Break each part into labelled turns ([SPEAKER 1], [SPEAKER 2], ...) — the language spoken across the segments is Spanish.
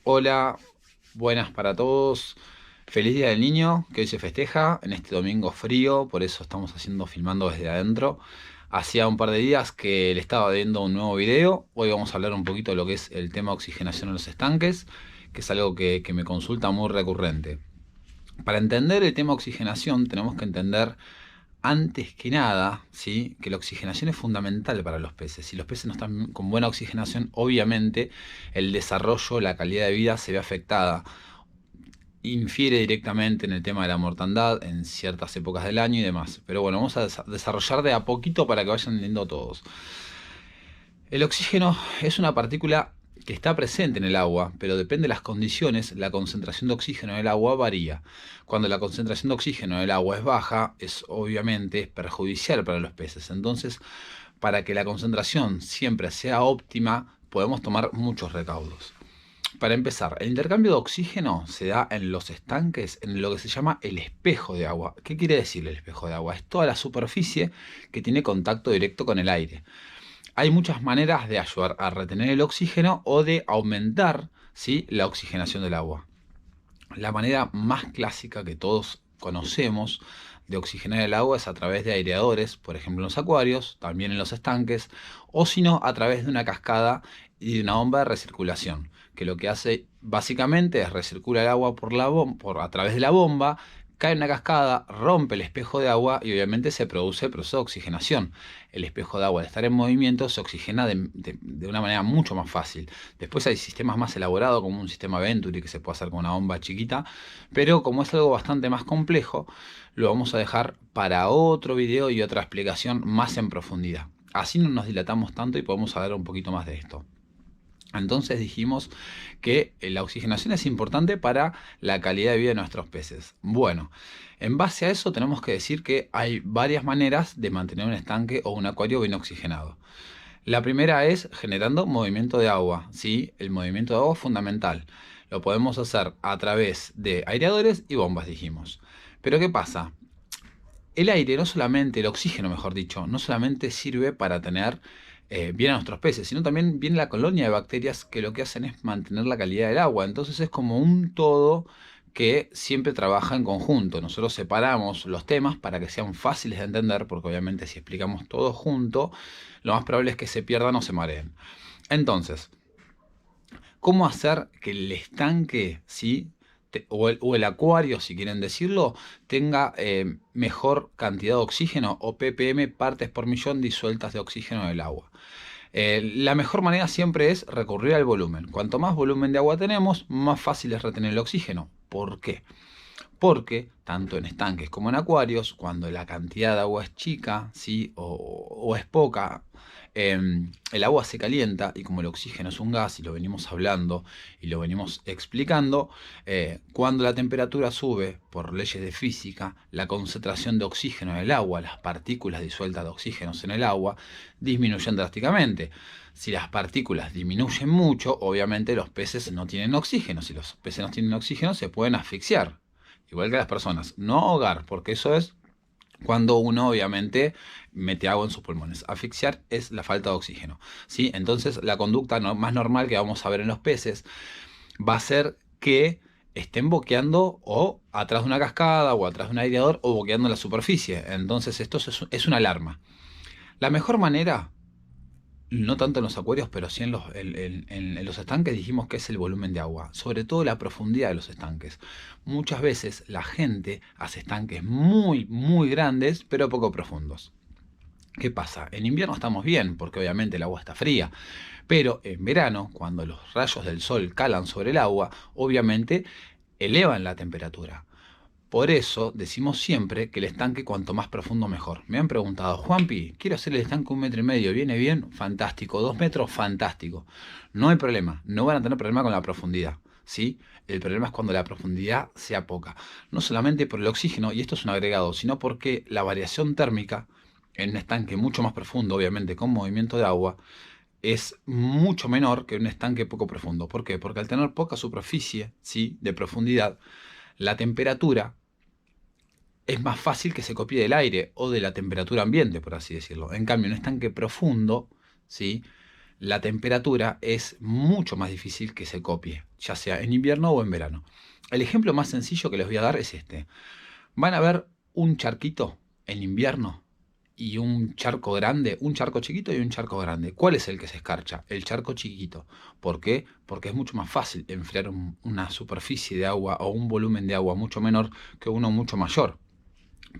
[SPEAKER 1] Hola, buenas para todos. Feliz Día del Niño, que hoy se festeja en este domingo frío, por eso estamos filmando desde adentro. Hacía un par de días que le estaba viendo un nuevo video. Hoy vamos a hablar un poquito de lo que es el tema oxigenación en los estanques, que es algo que me consulta muy recurrente. Para entender el tema oxigenación tenemos que entender antes que nada, ¿sí?, que la oxigenación es fundamental para los peces. Si los peces no están con buena oxigenación, obviamente el desarrollo, la calidad de vida se ve afectada. Infiere directamente en el tema de la mortandad en ciertas épocas del año y demás. Pero bueno, vamos a desarrollar de a poquito para que vayan entendiendo todos. El oxígeno es una partícula que está presente en el agua, pero depende de las condiciones, la concentración de oxígeno en el agua varía. Cuando la concentración de oxígeno en el agua es baja, es obviamente perjudicial para los peces. Entonces, para que la concentración siempre sea óptima, podemos tomar muchos recaudos. Para empezar, el intercambio de oxígeno se da en los estanques, en lo que se llama el espejo de agua. ¿Qué quiere decir el espejo de agua? Es toda la superficie que tiene contacto directo con el aire. Hay muchas maneras de ayudar a retener el oxígeno o de aumentar, ¿sí?, la oxigenación del agua. La manera más clásica que todos conocemos de oxigenar el agua es a través de aireadores, por ejemplo en los acuarios, también en los estanques, o si no, a través de una cascada y de una bomba de recirculación, que lo que hace básicamente es recircular el agua a través de la bomba, cae en una cascada, rompe el espejo de agua y obviamente se produce el proceso de oxigenación. El espejo de agua, al estar en movimiento, se oxigena de una manera mucho más fácil. Después hay sistemas más elaborados, como un sistema Venturi que se puede hacer con una bomba chiquita, pero como es algo bastante más complejo, lo vamos a dejar para otro video y otra explicación más en profundidad. Así no nos dilatamos tanto y podemos hablar un poquito más de esto. Entonces dijimos que la oxigenación es importante para la calidad de vida de nuestros peces. Bueno, en base a eso tenemos que decir que hay varias maneras de mantener un estanque o un acuario bien oxigenado. La primera es generando movimiento de agua, ¿sí? El movimiento de agua es fundamental. Lo podemos hacer a través de aireadores y bombas, dijimos. Pero ¿qué pasa? El aire no solamente, el oxígeno mejor dicho, no solamente sirve para tener bien a nuestros peces, sino también viene la colonia de bacterias que lo que hacen es mantener la calidad del agua. Entonces es como un todo que siempre trabaja en conjunto. Nosotros separamos los temas para que sean fáciles de entender, porque obviamente si explicamos todo junto, lo más probable es que se pierdan o se mareen. Entonces, ¿cómo hacer que el estanque, ¿sí?, o el acuario, si quieren decirlo, tenga mejor cantidad de oxígeno o ppm, partes por millón disueltas de oxígeno en el agua? La mejor manera siempre es recurrir al volumen. Cuanto más volumen de agua tenemos, más fácil es retener el oxígeno. ¿Por qué? Porque tanto en estanques como en acuarios, cuando la cantidad de agua es chica, ¿sí?, o es poca, el agua se calienta y como el oxígeno es un gas y lo venimos hablando y lo venimos explicando, cuando la temperatura sube por leyes de física, la concentración de oxígeno en el agua, las partículas disueltas de oxígenos en el agua, disminuyen drásticamente. Si las partículas disminuyen mucho, obviamente los peces no tienen oxígeno. Si los peces no tienen oxígeno, se pueden asfixiar. Igual que las personas. No ahogar, porque eso es cuando uno obviamente mete agua en sus pulmones. Asfixiar es la falta de oxígeno, ¿sí? Entonces la conducta más normal que vamos a ver en los peces va a ser que estén boqueando o atrás de una cascada o atrás de un aireador o boqueando en la superficie. Entonces esto es una alarma. La mejor manera, no tanto en los acuarios, pero sí en los estanques, dijimos que es el volumen de agua, sobre todo la profundidad de los estanques. Muchas veces la gente hace estanques muy, muy grandes, pero poco profundos. ¿Qué pasa? En invierno estamos bien, porque obviamente el agua está fría, pero en verano, cuando los rayos del sol calan sobre el agua, obviamente elevan la temperatura. Por eso decimos siempre que el estanque cuanto más profundo mejor. Me han preguntado, Juanpi, quiero hacer el estanque 1,5 metros, ¿viene bien? Fantástico. 2 metros, fantástico. No hay problema, no van a tener problema con la profundidad, ¿sí? El problema es cuando la profundidad sea poca. No solamente por el oxígeno, y esto es un agregado, sino porque la variación térmica en un estanque mucho más profundo, obviamente con movimiento de agua, es mucho menor que un estanque poco profundo. ¿Por qué? Porque al tener poca superficie, ¿sí?, de profundidad, la temperatura es más fácil que se copie del aire o de la temperatura ambiente, por así decirlo. En cambio, en un estanque profundo, ¿sí?, la temperatura es mucho más difícil que se copie, ya sea en invierno o en verano. El ejemplo más sencillo que les voy a dar es este. Van a ver un charquito en invierno y un charco grande, un charco chiquito y un charco grande. ¿Cuál es el que se escarcha? El charco chiquito. ¿Por qué? Porque es mucho más fácil enfriar una superficie de agua o un volumen de agua mucho menor que uno mucho mayor.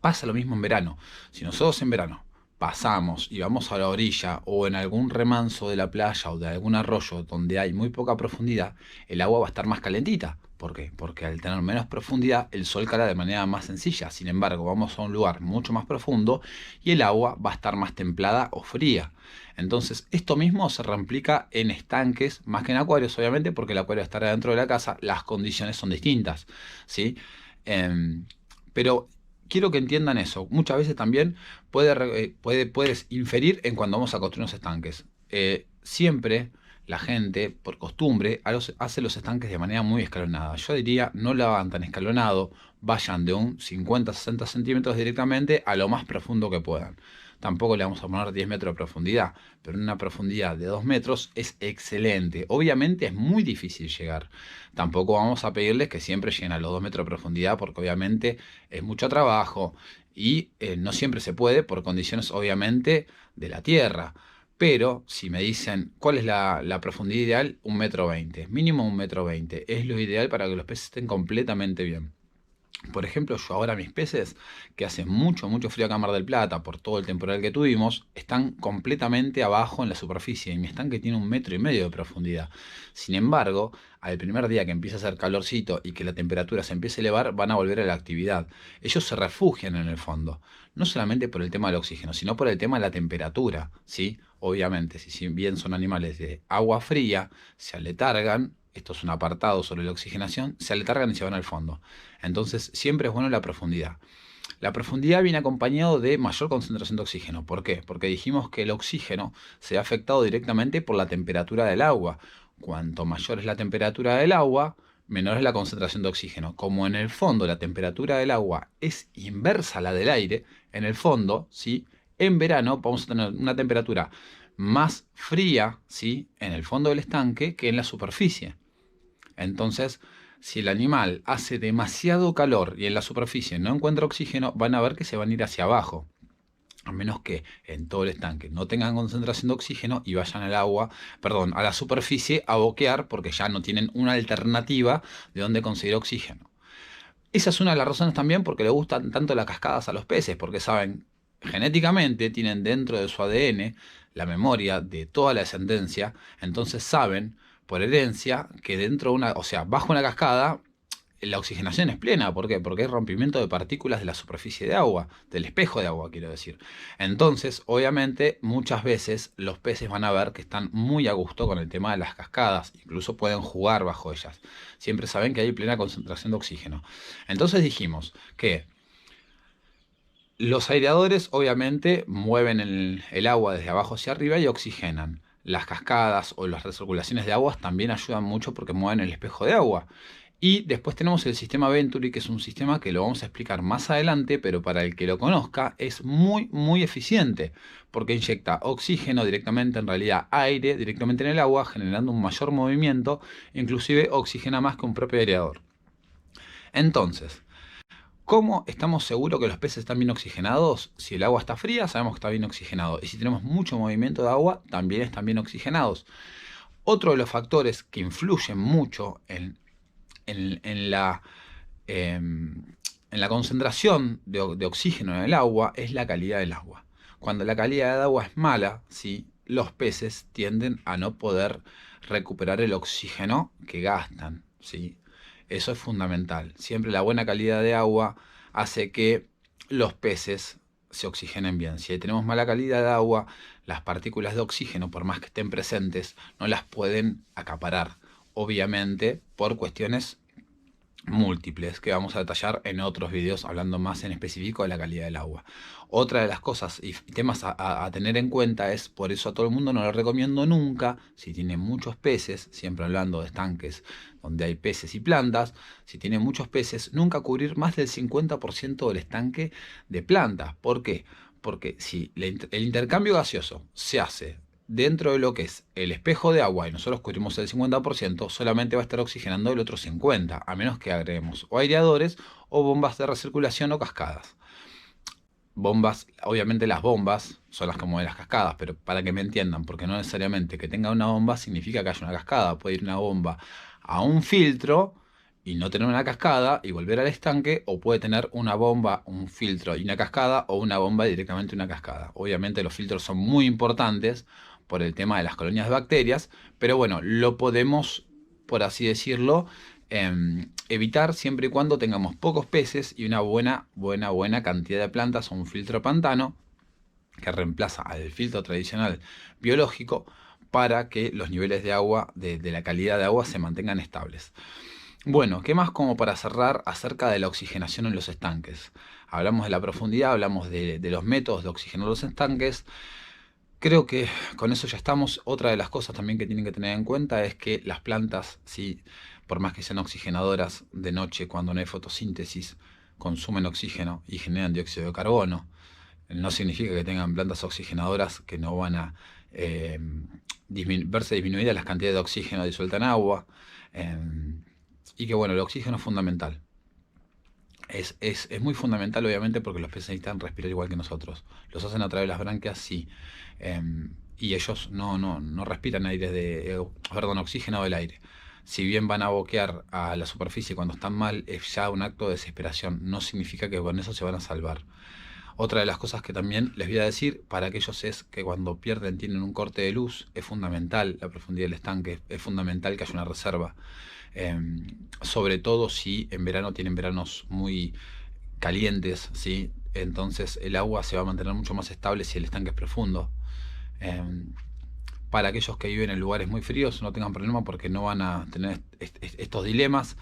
[SPEAKER 1] Pasa lo mismo en verano. Si nosotros en verano pasamos y vamos a la orilla o en algún remanso de la playa o de algún arroyo donde hay muy poca profundidad, el agua va a estar más calentita. ¿Por qué? Porque al tener menos profundidad el sol cae de manera más sencilla. Sin embargo, vamos a un lugar mucho más profundo y el agua va a estar más templada o fría. Entonces, esto mismo se replica en estanques, más que en acuarios, obviamente, porque el acuario estará dentro de la casa, las condiciones son distintas, ¿sí? Pero quiero que entiendan eso. Muchas veces también puedes inferir en cuando vamos a construir unos estanques. Siempre la gente, por costumbre, hace los estanques de manera muy escalonada. Yo diría, no lo hagan tan escalonado, vayan de un 50-60 centímetros directamente a lo más profundo que puedan. Tampoco le vamos a poner 10 metros de profundidad, pero en una profundidad de 2 metros es excelente. Obviamente es muy difícil llegar. Tampoco vamos a pedirles que siempre lleguen a los 2 metros de profundidad, porque obviamente es mucho trabajo y no siempre se puede por condiciones obviamente de la tierra. Pero si me dicen cuál es la profundidad ideal, 1,20 m, mínimo 1,20 m, es lo ideal para que los peces estén completamente bien. Por ejemplo, yo ahora mis peces, que hace mucho frío acá en Mar del Plata, por todo el temporal que tuvimos, están completamente abajo en la superficie y mi estanque tiene 1,5 m de profundidad. Sin embargo, al primer día que empieza a hacer calorcito y que la temperatura se empiece a elevar, van a volver a la actividad. Ellos se refugian en el fondo, no solamente por el tema del oxígeno, sino por el tema de la temperatura, ¿sí? Obviamente, si bien son animales de agua fría, se aletargan. Esto es un apartado sobre la oxigenación, se aletargan y se van al fondo. Entonces siempre es bueno la profundidad. La profundidad viene acompañado de mayor concentración de oxígeno. ¿Por qué? Porque dijimos que el oxígeno se ha afectado directamente por la temperatura del agua. Cuanto mayor es la temperatura del agua, menor es la concentración de oxígeno. Como en el fondo la temperatura del agua es inversa a la del aire, en el fondo, ¿sí? En verano vamos a tener una temperatura más fría, ¿sí? En el fondo del estanque que en la superficie. Entonces, si el animal hace demasiado calor y en la superficie no encuentra oxígeno, van a ver que se van a ir hacia abajo. A menos que en todo el estanque no tengan concentración de oxígeno y vayan al agua, perdón, a la superficie a boquear porque ya no tienen una alternativa de donde conseguir oxígeno. Esa es una de las razones también porque le gustan tanto las cascadas a los peces, porque saben, genéticamente tienen dentro de su ADN la memoria de toda la descendencia, entonces saben por herencia que dentro de o sea, bajo una cascada la oxigenación es plena. ¿Por qué? Porque hay rompimiento de partículas de la superficie de agua, del espejo de agua, quiero decir. Entonces, obviamente, muchas veces los peces van a ver que están muy a gusto con el tema de las cascadas, incluso pueden jugar bajo ellas. Siempre saben que hay plena concentración de oxígeno. Entonces dijimos que los aireadores obviamente mueven el agua desde abajo hacia arriba y oxigenan. Las cascadas o las recirculaciones de aguas también ayudan mucho porque mueven el espejo de agua. Y después tenemos el sistema Venturi, que es un sistema que lo vamos a explicar más adelante, pero para el que lo conozca es muy eficiente, porque inyecta oxígeno directamente, en realidad aire directamente en el agua, generando un mayor movimiento, inclusive oxigena más que un propio aireador. Entonces, ¿cómo estamos seguros que los peces están bien oxigenados? Si el agua está fría, sabemos que está bien oxigenado. Y si tenemos mucho movimiento de agua, también están bien oxigenados. Otro de los factores que influyen mucho en la, en la concentración de oxígeno en el agua es la calidad del agua. Cuando la calidad del agua es mala, ¿sí? Los peces tienden a no poder recuperar el oxígeno que gastan, ¿sí? Eso es fundamental. Siempre la buena calidad de agua hace que los peces se oxigenen bien. Si tenemos mala calidad de agua, las partículas de oxígeno, por más que estén presentes, no las pueden acaparar. Obviamente por cuestiones múltiples que vamos a detallar en otros videos hablando más en específico de la calidad del agua. Otra de las cosas y temas a tener en cuenta es, por eso a todo el mundo no lo recomiendo nunca, si tiene muchos peces, siempre hablando de estanques donde hay peces y plantas, si tiene muchos peces, nunca cubrir más del 50% del estanque de plantas. ¿Por qué? Porque si el intercambio gaseoso se hace dentro de lo que es el espejo de agua y nosotros cubrimos el 50%, solamente va a estar oxigenando el otro 50%, a menos que agreguemos o aireadores o bombas de recirculación o cascadas. Bombas, obviamente las bombas son las que mueven las cascadas, pero para que me entiendan, porque no necesariamente que tenga una bomba significa que haya una cascada. Puede ir una bomba a un filtro y no tener una cascada y volver al estanque, o puede tener una bomba, un filtro y una cascada, o una bomba y directamente una cascada. Obviamente los filtros son muy importantes por el tema de las colonias de bacterias, pero bueno, lo podemos, por así decirlo, evitar siempre y cuando tengamos pocos peces y una buena cantidad de plantas o un filtro pantano que reemplaza al filtro tradicional biológico para que los niveles de agua, de la calidad de agua se mantengan estables. Bueno, ¿qué más como para cerrar acerca de la oxigenación en los estanques? Hablamos de la profundidad, hablamos de los métodos de oxigenar los estanques. Creo que con eso ya estamos. Otra de las cosas también que tienen que tener en cuenta es que las plantas, sí, por más que sean oxigenadoras de noche cuando no hay fotosíntesis, consumen oxígeno y generan dióxido de carbono. No significa que tengan plantas oxigenadoras que no van a verse disminuidas las cantidades de oxígeno disuelta en agua. eh, y que bueno, el oxígeno es fundamental. Es muy fundamental, obviamente, porque los peces necesitan respirar igual que nosotros. Los hacen a través de las branquias, sí. Y ellos no respiran oxígeno del aire. Si bien van a boquear a la superficie cuando están mal, es ya un acto de desesperación. No significa que con eso se van a salvar. Otra de las cosas que también les voy a decir para aquellos es que cuando pierden, tienen un corte de luz, es fundamental la profundidad del estanque, es fundamental que haya una reserva. Sobre todo si en verano tienen veranos muy calientes, ¿sí? Entonces el agua se va a mantener mucho más estable si el estanque es profundo. Em, para aquellos que viven en lugares muy fríos no tengan problema porque no van a tener estos dilemas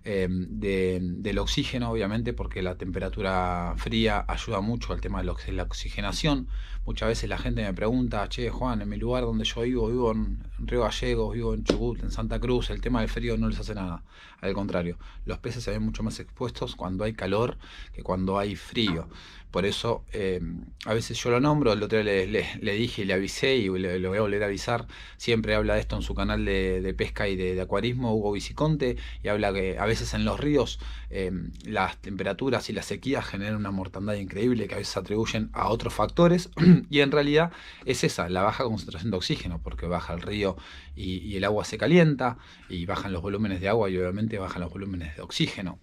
[SPEAKER 1] del oxígeno, obviamente, porque la temperatura fría ayuda mucho al tema de la oxigenación. Muchas veces la gente me pregunta, che, Juan, en mi lugar donde yo vivo en Río Gallegos, vivo en Chubut, en Santa Cruz, el tema del frío no les hace nada. Al contrario, los peces se ven mucho más expuestos cuando hay calor que cuando hay frío. Por eso, a veces yo lo nombro, el otro día le dije y le avisé y lo voy a volver a avisar. Siempre habla de esto en su canal de pesca y de acuarismo, Hugo Viciconte, y habla que a veces en los ríos las temperaturas y la sequía generan una mortandad increíble que a veces atribuyen a otros factores, y en realidad es esa, la baja concentración de oxígeno, porque baja el río y el agua se calienta, y bajan los volúmenes de agua y obviamente bajan los volúmenes de oxígeno.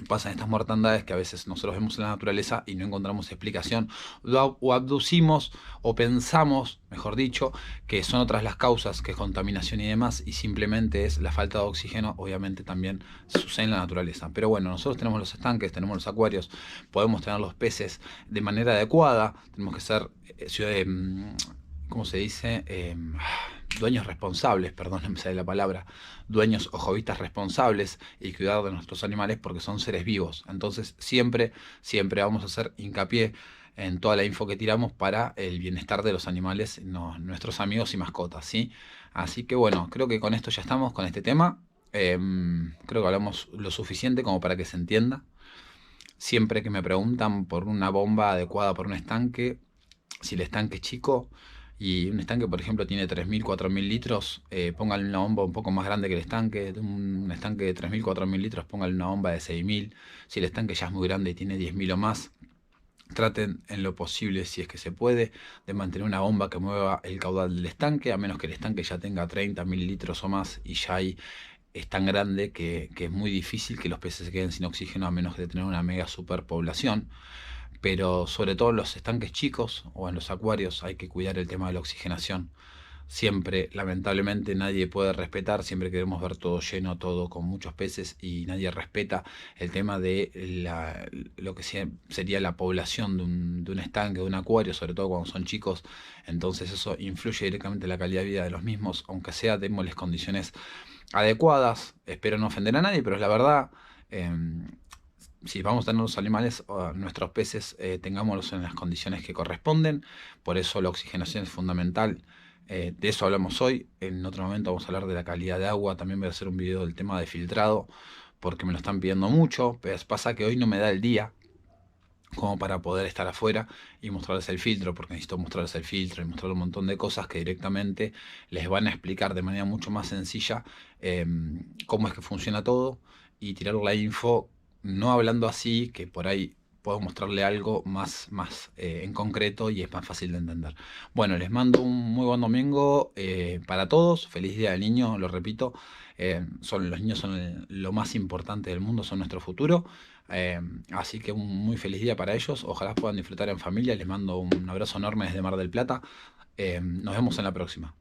[SPEAKER 1] Pasan estas mortandades que a veces nosotros vemos en la naturaleza y no encontramos explicación, o abducimos o pensamos, mejor dicho, que son otras las causas, que es contaminación y demás, y simplemente es la falta de oxígeno. Obviamente también sucede en la naturaleza, pero bueno, nosotros tenemos los estanques, tenemos los acuarios, podemos tener los peces de manera adecuada, tenemos que ser ¿cómo se dice? Dueños responsables, perdón, no me sale la palabra, dueños o hobbyistas responsables, y cuidar de nuestros animales porque son seres vivos. Entonces siempre vamos a hacer hincapié en toda la info que tiramos para el bienestar de los animales, nuestros amigos y mascotas, ¿sí? Así que bueno, creo que con esto ya estamos, con este tema. Creo que hablamos lo suficiente como para que se entienda. Siempre que me preguntan por una bomba adecuada para un estanque, si el estanque es chico y un estanque, por ejemplo, tiene 3.000, 4.000 litros, pónganle una bomba un poco más grande que el estanque. De un estanque de 3.000, 4.000 litros, pónganle una bomba de 6.000. Si el estanque ya es muy grande y tiene 10.000 o más, traten en lo posible, si es que se puede, de mantener una bomba que mueva el caudal del estanque, a menos que el estanque ya tenga 30.000 litros o más y ya ahí es tan grande que es muy difícil que los peces se queden sin oxígeno a menos de tener una mega superpoblación. Pero sobre todo en los estanques chicos o en los acuarios hay que cuidar el tema de la oxigenación. Siempre, lamentablemente, nadie puede respetar, siempre queremos ver todo lleno, todo con muchos peces, y nadie respeta el tema de lo que sería la población de un estanque, de un acuario, sobre todo cuando son chicos. Entonces eso influye directamente en la calidad de vida de los mismos, aunque sea démosles condiciones adecuadas. Espero no ofender a nadie, pero es la verdad. Si vamos a tener los animales, nuestros peces, tengámoslos en las condiciones que corresponden. Por eso la oxigenación es fundamental. De eso hablamos hoy. En otro momento vamos a hablar de la calidad de agua. También voy a hacer un video del tema de filtrado, porque me lo están pidiendo mucho. Pero pasa que hoy no me da el día. como para poder estar afuera y mostrarles el filtro, porque necesito mostrarles el filtro y mostrar un montón de cosas que directamente les van a explicar de manera mucho más sencilla cómo es que funciona todo y tirar la info, no hablando así, que por ahí puedo mostrarle algo más en concreto y es más fácil de entender. Bueno, les mando un muy buen domingo para todos, feliz Día del Niño, lo repito, los niños son lo más importante del mundo, son nuestro futuro. Eh, Así que un muy feliz día para ellos. Ojalá puedan disfrutar en familia. Les mando un abrazo enorme desde Mar del Plata. Nos vemos en la próxima.